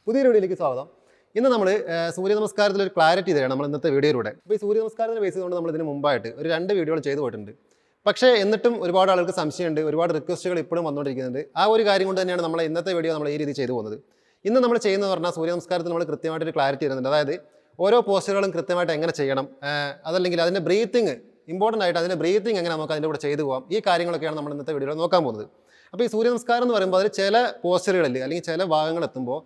പുതിയൊരു വീഡിയോയിലേക്ക് സ്വാഗതം. ഇന്ന് നമ്മൾ സൂര്യ നമസ്കാരത്തിൽ ഒരു ക്ലാരിറ്റി തരാണ് നമ്മൾ ഇന്നത്തെ വീഡിയോയിലൂടെ. അപ്പോൾ ഈ സൂര്യ നമസ്കാരത്തിന് ബേസ് ചെയ്തുകൊണ്ട് നമ്മൾ ഇതിന് മുമ്പായിട്ട് ഒരു 2 വീഡിയോകൾ ചെയ്തു പോയിട്ടുണ്ട്. പക്ഷേ എന്നിട്ടും ഒരുപാട് ആളുകൾക്ക് സംശയമുണ്ട്, ഒരുപാട് റിക്വസ്റ്റുകൾ ഇപ്പോഴും വന്നുകൊണ്ടിരിക്കുന്നുണ്ട്. ആ ഒരു കാര്യം കൊണ്ട് തന്നെയാണ് നമ്മൾ ഇന്നത്തെ വീഡിയോ നമ്മൾ ഈ രീതി ചെയ്തു പോകുന്നത്. ഇന്ന് നമ്മൾ ചെയ്യുന്നത് പറഞ്ഞാൽ സൂര്യ നമസ്കാരത്തിൽ നമ്മൾ കൃത്യമായിട്ടൊരു ക്ലാരിറ്റി തരുന്നുണ്ട്. അതായത് ഓരോ പോസ്റ്റുകളും കൃത്യമായിട്ട് എങ്ങനെ ചെയ്യണം, അതല്ലെങ്കിൽ അതിൻ്റെ ബ്രീത്തിങ് ഇമ്പോർട്ടൻ്റ് ആയിട്ട് അതിൻ്റെ ബ്രീത്തിങ് എങ്ങനെ നമുക്ക് അതിൻ്റെ കൂടെ ചെയ്തു പോകാം, ഈ കാര്യങ്ങളൊക്കെയാണ് നമ്മൾ ഇന്നത്തെ വീഡിയോയിൽ നോക്കാൻ പോകുന്നത്. അപ്പോൾ ഈ സൂര്യ നമസ്കാരം എന്ന് പറയുമ്പോൾ അതിൽ ചില പോസ്റ്ററുകളിൽ അല്ലെങ്കിൽ ചില ഭാഗങ്ങൾ എത്തുമ്പോൾ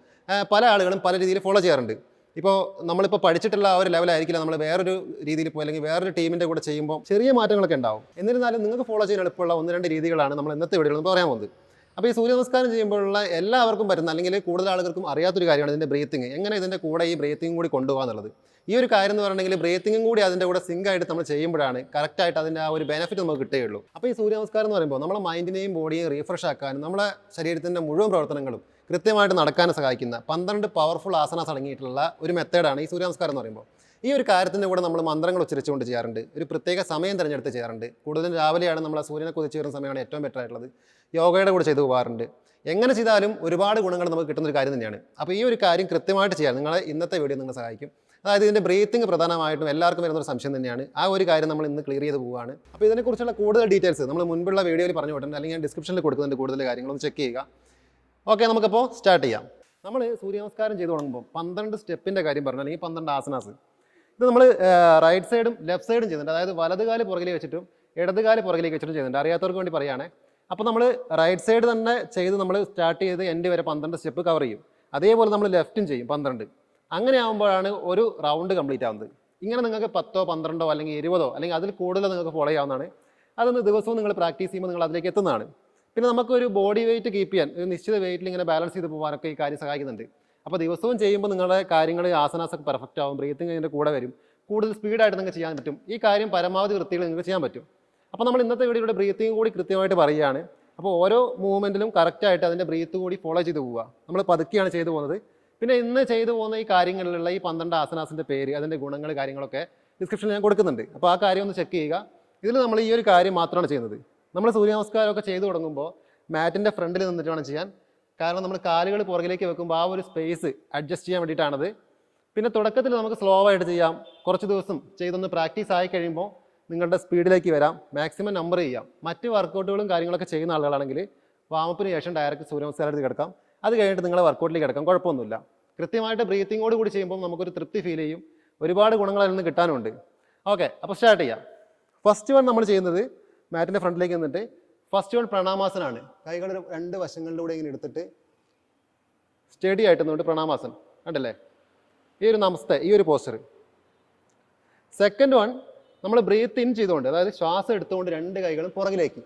പല ആളുകളും പല രീതിയിൽ ഫോളോ ചെയ്യാറുണ്ട്. ഇപ്പോൾ നമ്മളിപ്പോൾ പഠിച്ചിട്ടുള്ള ആ ഒരു ലെവലായിരിക്കില്ല നമ്മൾ വേറൊരു രീതിയിൽ പോയി അല്ലെങ്കിൽ വേറൊരു ടീമിൻ്റെ കൂടെ ചെയ്യുമ്പോൾ ചെറിയ മാറ്റങ്ങളൊക്കെ ഉണ്ടാവും. എന്നിരുന്നാലും നിങ്ങൾക്ക് ഫോളോ ചെയ്യാൻ എളുപ്പമുള്ള 1-2 രീതികളാണ് നമ്മൾ ഇന്നത്തെ വീഡിയോയിൽ പറയാൻ പോകുന്നത്. അപ്പോൾ ഈ സൂര്യ നമസ്കാരം ചെയ്യുമ്പോഴുള്ള എല്ലാവർക്കും പറ്റുന്ന അല്ലെങ്കിൽ കൂടുതൽ ആളുകൾക്കും അറിയാത്തൊരു കാര്യമാണ് ഇതിൻ്റെ ബ്രീത്തിങ്. എങ്ങനെ ഇതിൻ്റെ കൂടെ ഈ ബ്രീത്തിങ് കൂടി കൊണ്ടുപോകുക എന്നുള്ളത്. ഈ ഒരു കാര്യം എന്ന് പറഞ്ഞിട്ടുണ്ടെങ്കിൽ ബ്രീത്തിങ്ങും കൂടി അതിൻ്റെ കൂടെ സിങ്കായിട്ട് നമ്മൾ ചെയ്യുമ്പോഴാണ് കറക്റ്റായിട്ട് അതിൻ്റെ ആ ഒരു ബെനിഫിറ്റ് നമുക്ക് കിട്ടുകയുള്ളൂ. അപ്പോൾ ഈ സൂര്യ നമസ്കാരം എന്ന് പറയുമ്പോൾ നമ്മളെ മൈൻഡിനെയും ബോഡിയെയും റീഫ്രഷ് ആക്കാനും നമ്മളെ ശരീരത്തിൻ്റെ മുഴുവൻ പ്രവർത്തനങ്ങളും കൃത്യമായിട്ട് നടക്കാൻ സഹായിക്കുന്ന 12 പവർഫുൾ ആസനാസ് അടങ്ങിയിട്ടുള്ള ഒരു മെത്തേഡാണ് ഈ സൂര്യ നമസ്കാരം എന്ന് പറയുമ്പോൾ. ഈ ഒരു കാര്യത്തിൻ്റെ കൂടെ നമ്മൾ മന്ത്രങ്ങൾ ഉച്ചരിച്ചുകൊണ്ട് ചെയ്യാറുണ്ട്. ഒരു പ്രത്യേക സമയം തിരഞ്ഞെടുത്ത് ചെയ്യാറുണ്ട്. കൂടുതലും രാവിലെയാണ് നമ്മൾ സൂര്യനെ കുതിച്ച് കയറുന്ന സമയമാണ് ഏറ്റവും ബെറ്റർ ആയിട്ടുള്ളത്. യോഗയുടെ കൂടെ ചെയ്തു പോകാറുണ്ട്. എങ്ങനെ ചെയ്താലും ഒരുപാട് ഗുണങ്ങൾ നമുക്ക് കിട്ടുന്ന ഒരു കാര്യം തന്നെയാണ്. അപ്പോൾ ഈ ഒരു കാര്യം കൃത്യമായിട്ട് ചെയ്യാൻ നിങ്ങളെ ഇന്നത്തെ വീഡിയോ നിങ്ങളെ സഹായിക്കും. അതായത് ഇതിൻ്റെ ബ്രീത്തിങ് പ്രധാനമായിട്ടും എല്ലാവർക്കും വരുന്നൊരു സംശയം തന്നെയാണ്. ആ ഒരു കാര്യം നമ്മൾ ഇന്ന് ക്ലിയർ ചെയ്ത് പോവുകയാണ്. അപ്പോൾ ഇതിനെക്കുറിച്ചുള്ള കൂടുതൽ ഡീറ്റെയിൽസ് നമ്മൾ മുൻപുള്ള വീഡിയോയിൽ പറഞ്ഞു വിട്ടിട്ടുണ്ട്, അല്ലെങ്കിൽ ഞാൻ ഡിസ്ക്രിപ്ഷനിൽ കൊടുക്കുന്നുണ്ട്. കൂടുതൽ കാര്യങ്ങളൊന്ന് ചെക്ക് ചെയ്യുക. ഓക്കെ, നമുക്കപ്പോൾ സ്റ്റാർട്ട് ചെയ്യാം. നമ്മൾ സൂര്യ നമസ്കാരം ചെയ്ത് തുടങ്ങുമ്പോൾ 12 സ്റ്റെപ്പിൻ്റെ കാര്യം പറഞ്ഞു, അല്ലെങ്കിൽ 12 ആസനാസ്. ഇത് നമ്മൾ റൈറ്റ് സൈഡും ലെഫ്റ്റ് സൈഡും ചെയ്യുന്നുണ്ട്. അതായത് വലതുകാല് പുറകിലേക്ക് വെച്ചിട്ടും ഇടതുകാല് പുറകിലേക്ക് വെച്ചിട്ടും ചെയ്യുന്നുണ്ട്. അറിയാത്തവർക്ക് വേണ്ടി പറയുകയാണ്. അപ്പോൾ നമ്മൾ റൈറ്റ് സൈഡ് തന്നെ ചെയ്ത് നമ്മൾ സ്റ്റാർട്ട് ചെയ്ത് എൻഡ് വരെ 12 സ്റ്റെപ്പ് കവർ ചെയ്യും. അതേപോലെ നമ്മൾ ലെഫ്റ്റും ചെയ്യും 12. അങ്ങനെ ആകുമ്പോഴാണ് ഒരു റൗണ്ട് കംപ്ലീറ്റ് ആവുന്നത്. ഇങ്ങനെ നിങ്ങൾക്ക് 10ഓ 12ഓ അല്ലെങ്കിൽ 20ഓ അല്ലെങ്കിൽ അതിൽ കൂടുതൽ നിങ്ങൾക്ക് ഫോളോ ചെയ്യാവുന്നതാണ്. അതൊന്ന് ദിവസവും നിങ്ങൾ പ്രാക്ടീസ് ചെയ്യുമ്പോൾ നിങ്ങൾ അതിലേക്ക് എത്തുന്നതാണ്. പിന്നെ നമുക്കൊരു ബോഡി വെയിറ്റ് കീപ്പ് ചെയ്യാൻ, ഒരു നിശ്ചിത വെയിറ്റിൽ ഇങ്ങനെ ബാലൻസ് ചെയ്ത് പോകാനൊക്കെ ഈ കാര്യം സഹായിക്കുന്നുണ്ട്. അപ്പോൾ ദിവസവും ചെയ്യുമ്പോൾ നിങ്ങളുടെ കാര്യങ്ങൾ ആസനാസൊക്കെ പെർഫെക്റ്റ് ആവും. ബ്രീത്തിങ് അതിൻ്റെ കൂടെ വരും. കൂടുതൽ സ്പീഡായിട്ട് നിങ്ങൾക്ക് ചെയ്യാൻ പറ്റും. ഈ കാര്യം പരമാവധി വൃത്തിയിൽ നിങ്ങൾക്ക് ചെയ്യാൻ പറ്റും. അപ്പോൾ നമ്മൾ ഇന്നത്തെ വീഡിയോയുടെ ബ്രീത്തിങ് കൂടി കൃത്യമായിട്ട് പറയുകയാണ്. അപ്പോൾ ഓരോ മൂവ്മെൻറ്റിലും കറക്റ്റായിട്ട് അതിൻ്റെ ബ്രീത്ത് കൂടി ഫോളോ ചെയ്ത് പോവുക. നമ്മൾ പതുക്കെയാണ് ചെയ്തു പോകുന്നത്. പിന്നെ ഇന്ന് ചെയ്തു പോകുന്ന ഈ കാര്യങ്ങളിലുള്ള ഈ 12 ആസനാസിൻ്റെ പേര്, അതിൻ്റെ ഗുണങ്ങൾ, കാര്യങ്ങളൊക്കെ ഡിസ്ക്രിപ്ഷനിൽ ഞാൻ കൊടുക്കുന്നുണ്ട്. അപ്പോൾ ആ കാര്യം ഒന്ന് ചെക്ക് ചെയ്യുക. ഇതിൽ നമ്മൾ ഈ ഒരു കാര്യം മാത്രമാണ് ചെയ്യുന്നത്. നമ്മൾ സൂര്യ നമസ്കാരമൊക്കെ ചെയ്തു തുടങ്ങുമ്പോൾ മാറ്റിൻ്റെ ഫ്രണ്ടിൽ നിന്നിട്ട് വേണം ചെയ്യാൻ. കാരണം നമ്മൾ കാലുകൾ പുറകിലേക്ക് വെക്കുമ്പോൾ ആ ഒരു സ്പേസ് അഡ്ജസ്റ്റ് ചെയ്യാൻ വേണ്ടിയിട്ടാണത്. പിന്നെ തുടക്കത്തിൽ നമുക്ക് സ്ലോ ആയിട്ട് ചെയ്യാം. കുറച്ച് ദിവസം ചെയ്തൊന്ന് പ്രാക്ടീസ് ആയി കഴിയുമ്പോൾ നിങ്ങളുടെ സ്പീഡിലേക്ക് വരാം. മാക്സിമം നമ്പർ ചെയ്യാം. മറ്റ് വർക്കൗട്ടുകളും കാര്യങ്ങളൊക്കെ ചെയ്യുന്ന ആളുകളാണെങ്കിൽ വാമപ്പിന് ശേഷം ഡയറക്റ്റ് സൂര്യ നമസ്കാരത്തിൽ കിടക്കാം. അത് കഴിഞ്ഞിട്ട് നിങ്ങളെ വർക്കൗട്ടിലേക്ക് കിടക്കാം, കുഴപ്പമൊന്നുമില്ല. കൃത്യമായിട്ട് ബ്രീത്തിങ്ങോട് കൂടി ചെയ്യുമ്പോൾ നമുക്കൊരു തൃപ്തി ഫീൽ ചെയ്യും. ഒരുപാട് ഗുണങ്ങൾ അതിൽ നിന്ന് കിട്ടാനുണ്ട്. ഓക്കെ, അപ്പോൾ സ്റ്റാർട്ട് ചെയ്യാം. ഫസ്റ്റ് വൺ നമ്മൾ ചെയ്യുന്നത് മാറ്റിൻ്റെ ഫ്രണ്ടിലേക്ക് നിന്നിട്ട് ഫസ്റ്റ് വൺ പ്രണാമാസനാണ്. കൈകൾ 2 വശങ്ങളിലൂടെ ഇങ്ങനെ എടുത്തിട്ട് സ്റ്റഡി ആയിട്ട് നിന്നിട്ട് പ്രണാമാസൻ കണ്ടല്ലേ, ഈ ഒരു നമസ്തേ, ഈ ഒരു പോസ്റ്റർ. സെക്കൻഡ് വൺ നമ്മൾ ബ്രീത്ത് ഇൻ ചെയ്തുകൊണ്ട്, അതായത് ശ്വാസം എടുത്തുകൊണ്ട് 2 കൈകളും പുറകിലേക്ക്,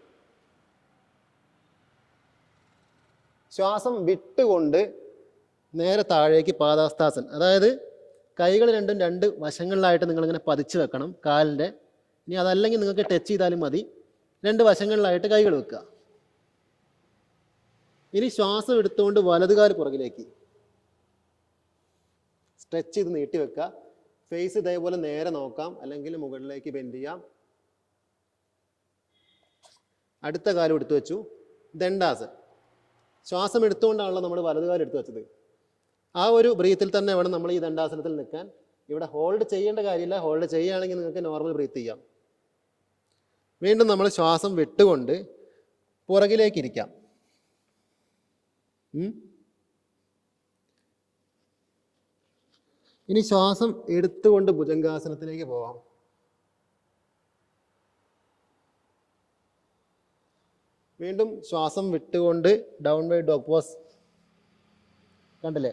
ശ്വാസം വിട്ടുകൊണ്ട് നേരെ താഴേക്ക് പാദാസ്ഥാസൻ. അതായത് കൈകൾ രണ്ടും 2 വശങ്ങളിലായിട്ട് നിങ്ങളിങ്ങനെ പതിച്ച് വെക്കണം കാലിൻ്റെ. ഇനി അതല്ലെങ്കിൽ നിങ്ങൾക്ക് ടച്ച് ചെയ്താലും മതി. 2 വശങ്ങളിലായിട്ട് കൈകൾ വെക്കുക. ഇനി ശ്വാസം എടുത്തുകൊണ്ട് വലതുകാൽ പുറകിലേക്ക് സ്ട്രെച്ച് ചെയ്ത് നീട്ടി വെക്കുക. ഫേസ് ഇതേപോലെ നേരെ നോക്കാം, അല്ലെങ്കിൽ മുകളിലേക്ക് ബെൻഡ് ചെയ്യാം. അടുത്ത കാലം എടുത്തു വെച്ചു. ദണ്ഡാസൻ. ശ്വാസം എടുത്തുകൊണ്ടാണല്ലോ നമ്മൾ വലതുകാലം എടുത്തു വെച്ചത്. ആ ഒരു ബ്രീത്തിൽ തന്നെ വേണം നമ്മൾ ഈ ദണ്ഡാസനത്തിൽ നിൽക്കാൻ. ഇവിടെ ഹോൾഡ് ചെയ്യേണ്ട കാര്യമില്ല. ഹോൾഡ് ചെയ്യുകയാണെങ്കിൽ നിങ്ങൾക്ക് നോർമൽ ബ്രീത്ത് ചെയ്യാം. വീണ്ടും നമ്മൾ ശ്വാസം വിട്ടുകൊണ്ട് പുറകിലേക്ക് ഇരിക്കാം. ഇനി ശ്വാസം എടുത്തുകൊണ്ട് ഭുജംഗാസനത്തിലേക്ക് പോവാം. വീണ്ടും ശ്വാസം വിട്ടുകൊണ്ട് ഡൗൺവേർഡ് ഡോഗ് പോസ്. കണ്ടില്ലേ,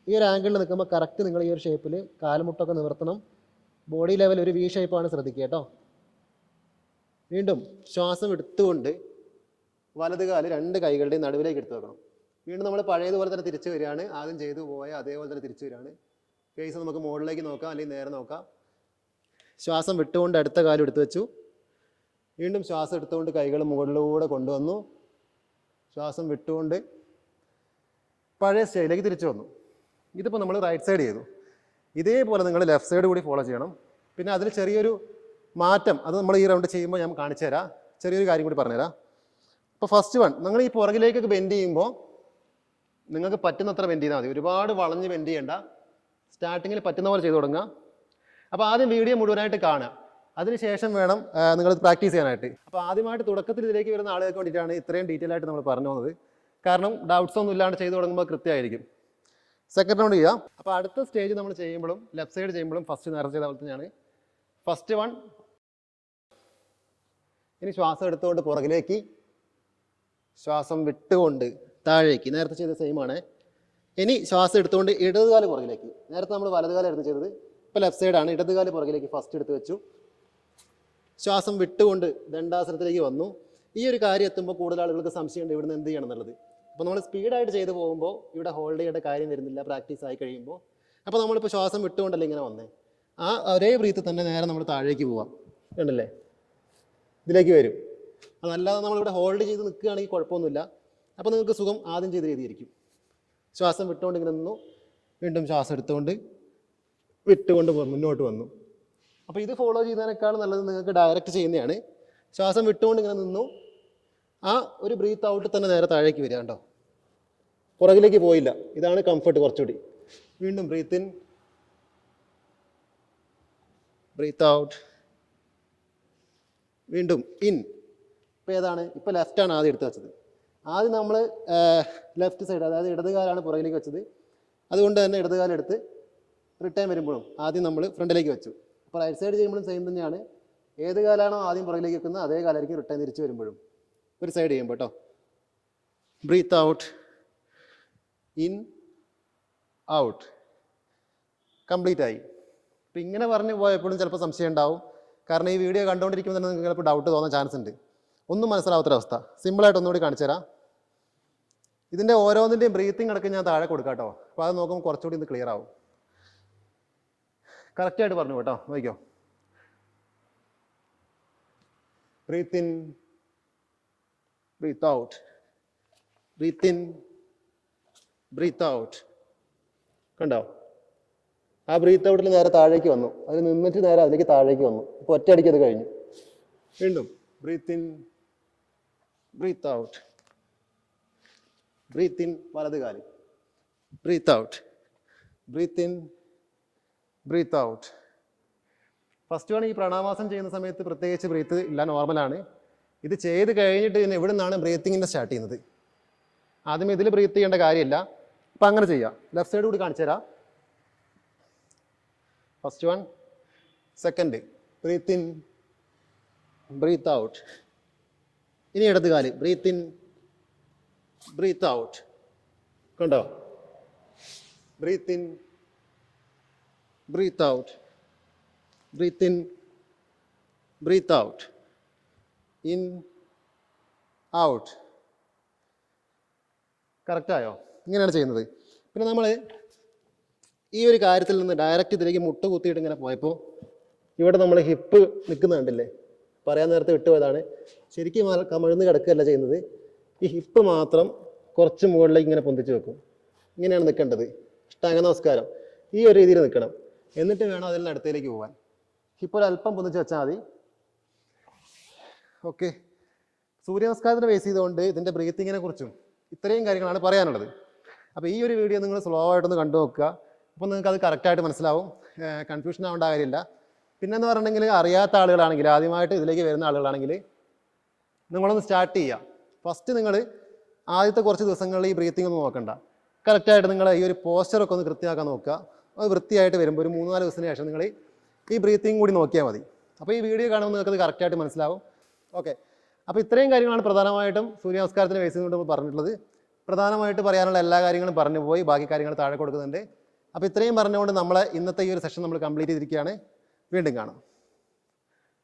ഈ ഒരു ആംഗിളിൽ നിൽക്കുമ്പോൾ കറക്റ്റ് നിങ്ങൾ ഈ ഒരു ഷേപ്പിൽ കാൽമുട്ടൊക്കെ നിവർത്തണം. ബോഡി ലെവൽ ഒരു വി ഷേപ്പാണ്, ശ്രദ്ധിക്കുക കേട്ടോ. വീണ്ടും ശ്വാസം എടുത്തുകൊണ്ട് വലതുകാല് 2 കൈകളുടെയും നടുവിലേക്ക് എടുത്തു വെക്കണം. വീണ്ടും നമ്മൾ പഴയതുപോലെ തന്നെ തിരിച്ചു വരികയാണ്. ആദ്യം ചെയ്തു പോയ അതേപോലെ തന്നെ തിരിച്ചു വരികയാണ്. ഫേസ് നമുക്ക് മുകളിലേക്ക് നോക്കാം, അല്ലെങ്കിൽ നേരെ നോക്കാം. ശ്വാസം വിട്ടുകൊണ്ട് അടുത്ത കാലം എടുത്തു വെച്ചു. വീണ്ടും ശ്വാസം എടുത്തുകൊണ്ട് കൈകൾ മുകളിലൂടെ കൊണ്ടുവന്നു. ശ്വാസം വിട്ടുകൊണ്ട് പഴയ സ്റ്റൈലിലേക്ക് തിരിച്ചു വന്നു. ഇതിപ്പോൾ നമ്മൾ റൈറ്റ് സൈഡ് ചെയ്തു. ഇതേപോലെ നിങ്ങൾ ലെഫ്റ്റ് സൈഡ് കൂടി ഫോളോ ചെയ്യണം. പിന്നെ അതിൽ ചെറിയൊരു മാറ്റം, അത് നമ്മൾ ഈ റൗണ്ട് ചെയ്യുമ്പോൾ ഞാൻ കാണിച്ചു തരാം. ചെറിയൊരു കാര്യം കൂടി പറഞ്ഞുതരാം. അപ്പോൾ ഫസ്റ്റ് വൺ, നിങ്ങൾ ഈ പുറകിലേക്കൊക്കെ ബെൻഡ് ചെയ്യുമ്പോൾ നിങ്ങൾക്ക് പറ്റുന്നത്ര ബെൻഡ് ചെയ്താൽ മതി. ഒരുപാട് വളഞ്ഞ് ബെൻഡ് ചെയ്യേണ്ട. സ്റ്റാർട്ടിങ്ങിൽ പറ്റുന്ന പോലെ ചെയ്ത് തുടങ്ങുക. അപ്പോൾ ആദ്യം വീഡിയോ മുഴുവനായിട്ട് കാണുക. അതിനുശേഷം വേണം നിങ്ങൾ പ്രാക്ടീസ് ചെയ്യാനായിട്ട്. അപ്പോൾ ആദ്യമായിട്ട് തുടക്കത്തിൽ ഇതിലേക്ക് വരുന്ന ആളുകൾക്ക് വേണ്ടിയിട്ടാണ് ഇത്രയും ഡീറ്റെയിൽ ആയിട്ട് നമ്മൾ പറഞ്ഞു പോകുന്നത്. കാരണം ഡൗട്ട്സ് ഒന്നും ഇല്ലാണ്ട് ചെയ്ത് തുടങ്ങുമ്പോൾ കൃത്യമായിരിക്കും. സെക്കൻഡ് റൗണ്ട് ചെയ്യാം. അപ്പോൾ അടുത്ത സ്റ്റേജ് നമ്മൾ ചെയ്യുമ്പോഴും ലെഫ്റ്റ് സൈഡ് ചെയ്യുമ്പോഴും ഫസ്റ്റ് നേരത്തെ ചെയ്ത പോലെ തന്നെയാണ്. First one. ഇനി ശ്വാസം എടുത്തുകൊണ്ട് പുറകിലേക്ക്, ശ്വാസം വിട്ടുകൊണ്ട് താഴേക്ക്. നേരത്തെ ചെയ്ത സെയിം ആണ്. ഇനി ശ്വാസം എടുത്തുകൊണ്ട് ഇടതുകാല് പുറകിലേക്ക്. നേരത്തെ നമ്മൾ വലതുകാലായിരുന്നു ചെയ്തത്, ഇപ്പോൾ ലെഫ്റ്റ് സൈഡാണ്. ഇടതുകാല് പുറകിലേക്ക് ഫസ്റ്റ് എടുത്ത് വെച്ചു. ശ്വാസം വിട്ടുകൊണ്ട് ദണ്ഡാസനത്തിലേക്ക് വന്നു. ഈ ഒരു കാര്യം എത്തുമ്പോൾ കൂടുതൽ ആളുകൾക്ക് സംശയമുണ്ട് ഇവിടുന്ന് എന്ത് ചെയ്യണം എന്നുള്ളത്. അപ്പോൾ നമ്മൾ സ്പീഡായിട്ട് ചെയ്ത് പോകുമ്പോൾ ഇവിടെ ഹോൾഡ് ചെയ്യേണ്ട കാര്യം വരുന്നില്ല പ്രാക്ടീസ് ആയി കഴിയുമ്പോൾ. അപ്പോൾ നമ്മളിപ്പോൾ ശ്വാസം വിട്ടുകൊണ്ടല്ലേ ഇങ്ങനെ വന്നേ, ആ ഒരേ ബ്രീത്ത് തന്നെ നേരെ നമ്മൾ താഴേക്ക് പോവാം. കണ്ടല്ലേ, ഇതിലേക്ക് വരും. അതല്ലാതെ നമ്മളിവിടെ ഹോൾഡ് ചെയ്ത് നിൽക്കുകയാണെങ്കിൽ കുഴപ്പമൊന്നുമില്ല. അപ്പോൾ നിങ്ങൾക്ക് സുഖം ആദ്യം ചെയ്ത രീതിയായിരിക്കും. ശ്വാസം വിട്ടുകൊണ്ട് ഇങ്ങനെ നിന്നു, വീണ്ടും ശ്വാസം എടുത്തുകൊണ്ട് വിട്ടുകൊണ്ട് മുന്നോട്ട് വന്നു. അപ്പോൾ ഇത് ഫോളോ ചെയ്യുന്നതിനേക്കാൾ നല്ലത് നിങ്ങൾക്ക് ഡയറക്റ്റ് ചെയ്യുന്നതാണ്. ശ്വാസം വിട്ടുകൊണ്ട് ഇങ്ങനെ നിന്നു, ആ ഒരു ബ്രീത്ത് ഔട്ട് തന്നെ നേരെ താഴേക്ക് വരിക. കേട്ടോ, പുറകിലേക്ക് പോയില്ല. ഇതാണ് കംഫർട്ട് കുറച്ചുകൂടി. വീണ്ടും ബ്രീത്ത് ഇൻ, ബ്രീത്ത് ഔട്ട്, വീണ്ടും ഇൻ. ഇപ്പോൾ ഏതാണ്, ഇപ്പോൾ ലെഫ്റ്റാണ് ആദ്യം എടുത്ത് വെച്ചത്. ആദ്യം നമ്മൾ ലെഫ്റ്റ് സൈഡ്, അതായത് ഇടതുകാലാണ് പുറകിലേക്ക് വെച്ചത്. അതുകൊണ്ട് തന്നെ ഇടതുകാലെടുത്ത് റിട്ടേൺ വരുമ്പോഴും ആദ്യം നമ്മൾ ഫ്രണ്ടിലേക്ക് വെച്ചു. അപ്പോൾ റൈറ്റ് സൈഡ് ചെയ്യുമ്പോഴും സെയിം തന്നെയാണ്. ഏത് കാലാണോ ആദ്യം പുറകിലേക്ക് വെക്കുന്നത് അതേ കാലായിരിക്കും റിട്ടേൺ തിരിച്ച് വരുമ്പോഴും. ഒരു സൈഡ് ചെയ്യുമ്പോൾ കേട്ടോ. Breathe out, in, out. Complete ആയി. അപ്പോൾ ഇങ്ങനെ പറഞ്ഞു പോയപ്പോഴും ചിലപ്പോൾ സംശയം ഉണ്ടാവും. കാരണം ഈ വീഡിയോ കണ്ടുകൊണ്ടിരിക്കുമ്പോൾ തന്നെ നിങ്ങൾക്ക് ചിലപ്പോൾ ഡൗട്ട് തോന്നാൻ ചാൻസ് ഉണ്ട്. ഒന്നും മനസ്സിലാവാത്തൊരവസ്ഥ. സിമ്പിളായിട്ട് ഒന്നുകൂടി കാണിച്ചു തരാം. ഇതിൻ്റെ ഓരോന്നിൻ്റെയും ബ്രീത്തിങ് അടക്കം ഞാൻ താഴെ കൊടുക്കാം കേട്ടോ. അപ്പോൾ അത് നോക്കുമ്പോൾ കുറച്ചുകൂടി ഇത് ക്ലിയർ ആവും. കറക്റ്റായിട്ട് പറഞ്ഞു കേട്ടോ, നോക്കിക്കോ. Breathe in, breathe out, breathe in, breathe out. കണ്ടോ, ആ ബ്രീത്ത് ഔട്ടിൽ നേരെ താഴേക്ക് വന്നു. അതിൽ നിന്നിട്ട് നേരെ അതിലേക്ക് താഴേക്ക് വന്നു. ഇപ്പോൾ ഒറ്റയടിക്ക് അത് കഴിഞ്ഞു. വീണ്ടും breathe in, breathe out, breathe in, വലത് കാല്, breathe out, breathe in, breathe out. First one ഈ പ്രണാമാസനം ചെയ്യുന്ന സമയത്ത് പ്രത്യേകിച്ച് ബ്രീത്ത് ഇല്ല, നോർമലാണ്. ഇത് ചെയ്ത് കഴിഞ്ഞിട്ട് പിന്നെ എവിടെ നിന്നാണ് ബ്രീത്തിങ്ങിൻ്റെ സ്റ്റാർട്ട് ചെയ്യുന്നത്. ആദ്യം ഇതിൽ ബ്രീത്ത് ചെയ്യേണ്ട കാര്യമില്ല. അപ്പം അങ്ങനെ ചെയ്യാം. ലെഫ്റ്റ് സൈഡ് കൂടി കാണിച്ചു തരാം. First one, second, breathe in, breathe out. ഇനി ഇടത് കാല്, ബ്രീത്ത് ഇൻ, ബ്രീത്ത് ഔട്ട്. കണ്ടോ, breathe in, breathe out, breathe in, breathe out, in, out. കറക്റ്റായോ? ഇങ്ങനെയാണ് ചെയ്യുന്നത്. പിന്നെ നമ്മൾ ഈ ഒരു കാര്യത്തിൽ നിന്ന് ഡയറക്റ്റ് ഇതിലേക്ക് മുട്ട് കുത്തിയിട്ട് ഇങ്ങനെ പോയപ്പോൾ ഇവിടെ നമ്മൾ ഹിപ്പ് നിൽക്കുന്ന കണ്ടില്ലേ? പറയാൻ നേരത്തെ വിട്ടുപോയതാണ്. ശരിക്കും കമിഴ്ന്ന് കിടക്കുകയല്ല ചെയ്യുന്നത്. ഈ ഹിപ്പ് മാത്രം കുറച്ച് മുകളിലേക്ക് ഇങ്ങനെ പൊന്തിച്ച് വെക്കും. ഇങ്ങനെയാണ് നിൽക്കേണ്ടത്. അഷ്ടാംഗ നമസ്കാരം ഈ ഒരു രീതിയിൽ നിൽക്കണം. എന്നിട്ട് വേണം അതിൽ നിന്ന് അടുത്തേക്ക് പോകാൻ. ഹിപ്പ് ഒരു അല്പം പൊന്തിച്ച് വെച്ചാൽ മതി. ഓക്കെ. സൂര്യനമസ്കാരത്തിന് ബേസ് ചെയ്തുകൊണ്ട് ഇതിൻ്റെ ബ്രീത്തിങ്ങിനെ കുറിച്ചും ഇത്രയും കാര്യങ്ങളാണ് പറയാനുള്ളത്. അപ്പോൾ ഈ ഒരു വീഡിയോ നിങ്ങൾ സ്ലോ ആയിട്ടൊന്ന് കണ്ടു നോക്കുക. അപ്പോൾ നിങ്ങൾക്ക് അത് കറക്റ്റായിട്ട് മനസ്സിലാവും. കൺഫ്യൂഷൻ ആവേണ്ട കാര്യമില്ല. പിന്നെന്ന് പറഞ്ഞിട്ടുണ്ടെങ്കിൽ അറിയാത്ത ആളുകളാണെങ്കിൽ, ആദ്യമായിട്ട് ഇതിലേക്ക് വരുന്ന ആളുകളാണെങ്കിൽ നിങ്ങളൊന്ന് സ്റ്റാർട്ട് ചെയ്യുക. ഫസ്റ്റ് നിങ്ങൾ ആദ്യത്തെ കുറച്ച് ദിവസങ്ങളിൽ ഈ ബ്രീത്തിങ് ഒന്നും നോക്കണ്ട. കറക്റ്റായിട്ട് നിങ്ങൾ ഈ ഒരു പോസ്ചറൊക്കെ ഒന്ന് കൃത്യമാക്കാൻ നോക്കുക. അത് വൃത്തിയായിട്ട് വരുമ്പോൾ ഒരു 3-4 ദിവസത്തിന് ശേഷം നിങ്ങൾ ഈ ബ്രീത്തിങ് കൂടി നോക്കിയാൽ മതി. അപ്പോൾ ഈ വീഡിയോ കാണുമ്പോൾ നിങ്ങൾക്ക് അത് കറക്റ്റായിട്ട് മനസ്സിലാവും. ഓക്കെ. അപ്പോൾ ഇത്രയും കാര്യങ്ങളാണ് പ്രധാനമായിട്ടും സൂര്യനമസ്കാരത്തിന് ബേസ് ചെയ്തുകൊണ്ട് പറഞ്ഞിട്ടുള്ളത്. പ്രധാനമായിട്ട് പറയാനുള്ള എല്ലാ കാര്യങ്ങളും പറഞ്ഞു പോയി. ബാക്കി കാര്യങ്ങൾ താഴെ കൊടുക്കുന്നുണ്ട്. അപ്പോൾ ഇത്രയും പറഞ്ഞുകൊണ്ട് നമ്മളെ ഇന്നത്തെ ഈ ഒരു സെഷൻ നമ്മൾ കംപ്ലീറ്റ് ചെയ്തിരിക്കുകയാണ്. വീണ്ടും കാണാം.